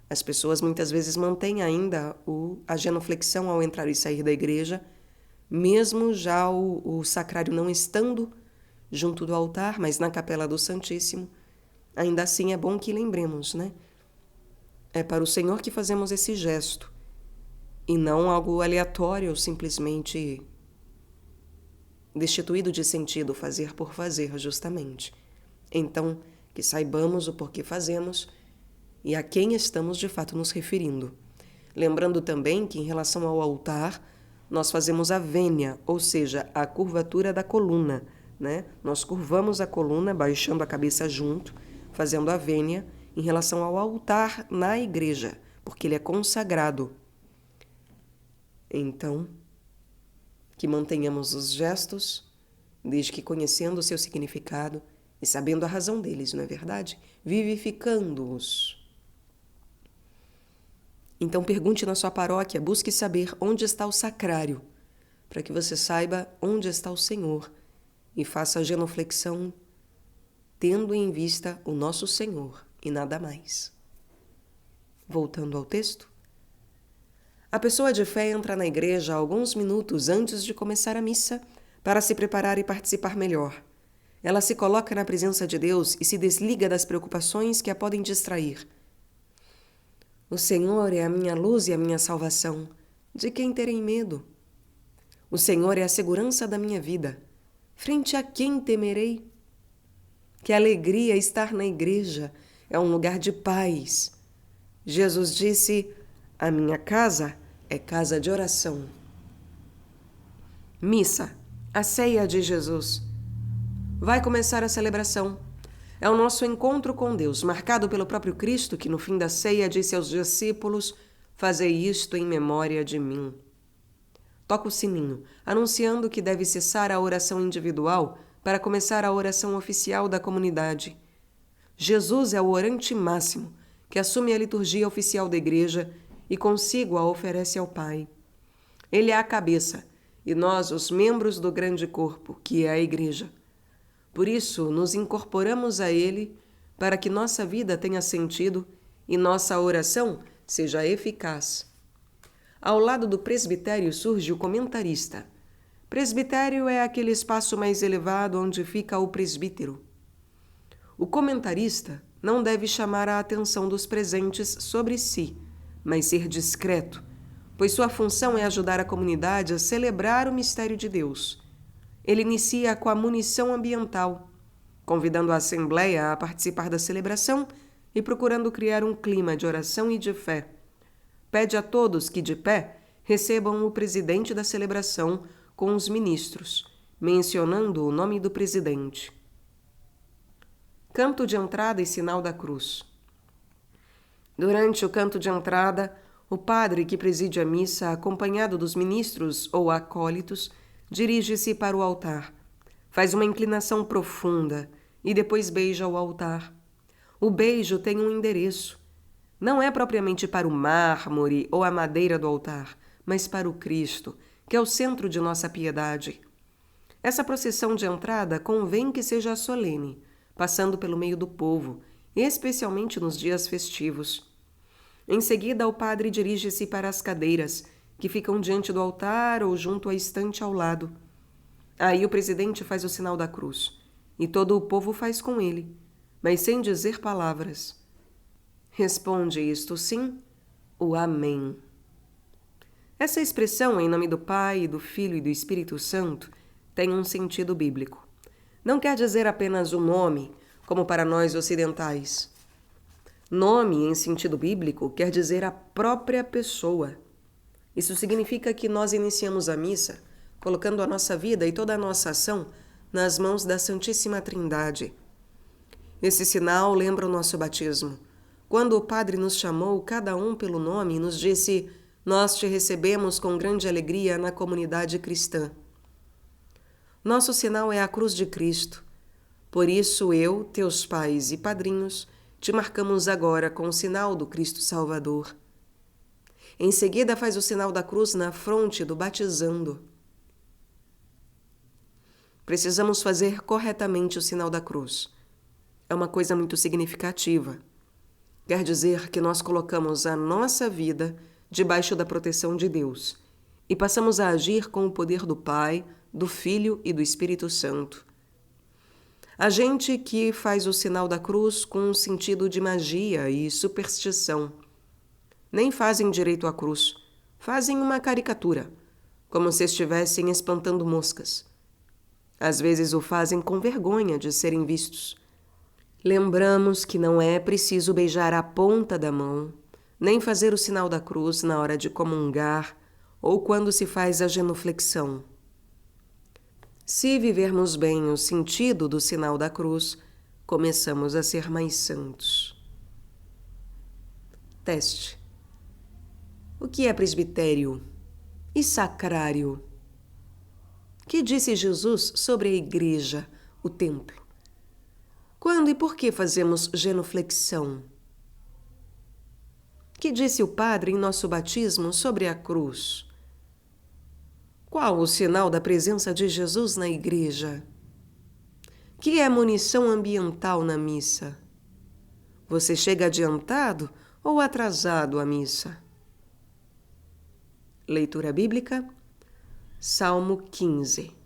As pessoas muitas vezes mantêm ainda a genuflexão ao entrar e sair da igreja, mesmo já o sacrário não estando junto do altar, mas na capela do Santíssimo. Ainda assim é bom que lembremos, né? É para o Senhor que fazemos esse gesto, e não algo aleatório ou simplesmente destituído de sentido, fazer por fazer, justamente. Então, que saibamos o porquê fazemos e a quem estamos de fato nos referindo. Lembrando também que, em relação ao altar, nós fazemos a vênia, ou seja, a curvatura da coluna, né? Nós curvamos a coluna, baixando a cabeça junto, fazendo a vênia em relação ao altar na igreja, porque ele é consagrado. Então, que mantenhamos os gestos, desde que conhecendo o seu significado e sabendo a razão deles, não é verdade? Vivificando-os. Então pergunte na sua paróquia, busque saber onde está o sacrário, para que você saiba onde está o Senhor e faça a genuflexão tendo em vista o nosso Senhor e nada mais. Voltando ao texto. A pessoa de fé entra na igreja alguns minutos antes de começar a missa para se preparar e participar melhor. Ela se coloca na presença de Deus e se desliga das preocupações que a podem distrair. O Senhor é a minha luz e a minha salvação. De quem terei medo? O Senhor é a segurança da minha vida. Frente a quem temerei? Que alegria estar na igreja. É um lugar de paz. Jesus disse: a minha casa é casa de oração. Missa, a ceia de Jesus. Vai começar a celebração. É o nosso encontro com Deus, marcado pelo próprio Cristo, que no fim da ceia disse aos discípulos: fazei isto em memória de mim. Toca o sininho, anunciando que deve cessar a oração individual para começar a oração oficial da comunidade. Jesus é o orante máximo, que assume a liturgia oficial da igreja e consigo a oferece ao Pai. Ele é a cabeça, e nós os membros do grande corpo, que é a igreja. Por isso, nos incorporamos a Ele para que nossa vida tenha sentido e nossa oração seja eficaz. Ao lado do presbitério surge o comentarista. Presbitério é aquele espaço mais elevado onde fica o presbítero. O comentarista não deve chamar a atenção dos presentes sobre si, mas ser discreto, pois sua função é ajudar a comunidade a celebrar o mistério de Deus. Ele inicia com a munição ambiental, convidando a Assembleia a participar da celebração e procurando criar um clima de oração e de fé. Pede a todos que, de pé, recebam o presidente da celebração com os ministros, mencionando o nome do presidente. Canto de entrada e sinal da cruz. Durante o canto de entrada, o padre que preside a missa, acompanhado dos ministros ou acólitos, dirige-se para o altar, faz uma inclinação profunda e depois beija o altar. O beijo tem um endereço. Não é propriamente para o mármore ou a madeira do altar, mas para o Cristo, que é o centro de nossa piedade. Essa procissão de entrada convém que seja solene, passando pelo meio do povo, especialmente nos dias festivos. Em seguida, o padre dirige-se para as cadeiras, que ficam diante do altar ou junto à estante ao lado. Aí o presidente faz o sinal da cruz, e todo o povo faz com ele, mas sem dizer palavras. Responde isto sim, o Amém. Essa expressão, em nome do Pai, do Filho e do Espírito Santo, tem um sentido bíblico. Não quer dizer apenas o nome, como para nós ocidentais. Nome, em sentido bíblico, quer dizer a própria pessoa. Isso significa que nós iniciamos a missa colocando a nossa vida e toda a nossa ação nas mãos da Santíssima Trindade. Esse sinal lembra o nosso batismo. Quando o Padre nos chamou, cada um pelo nome, e nos disse: nós te recebemos com grande alegria na comunidade cristã. Nosso sinal é a cruz de Cristo. Por isso eu, teus pais e padrinhos, te marcamos agora com o sinal do Cristo Salvador. Em seguida faz o sinal da cruz na fronte do batizando. Precisamos fazer corretamente o sinal da cruz. é uma coisa muito significativa. Quer dizer que nós colocamos a nossa vida debaixo da proteção de Deus e passamos a agir com o poder do Pai, do Filho e do Espírito Santo. Há gente que faz o sinal da cruz com um sentido de magia e superstição. Nem fazem direito à cruz, fazem uma caricatura, como se estivessem espantando moscas. Às vezes o fazem com vergonha de serem vistos. Lembramos que não é preciso beijar a ponta da mão, nem fazer o sinal da cruz na hora de comungar ou quando se faz a genuflexão. Se vivermos bem o sentido do sinal da cruz, começamos a ser mais santos. Teste. O que é presbitério e sacrário? Que disse Jesus sobre a igreja, o templo? Quando e por que fazemos genuflexão? Que disse o padre em nosso batismo sobre a cruz? Qual o sinal da presença de Jesus na igreja? Que é munição ambiental na missa? Você chega adiantado ou atrasado à missa? Leitura bíblica, Salmo 15.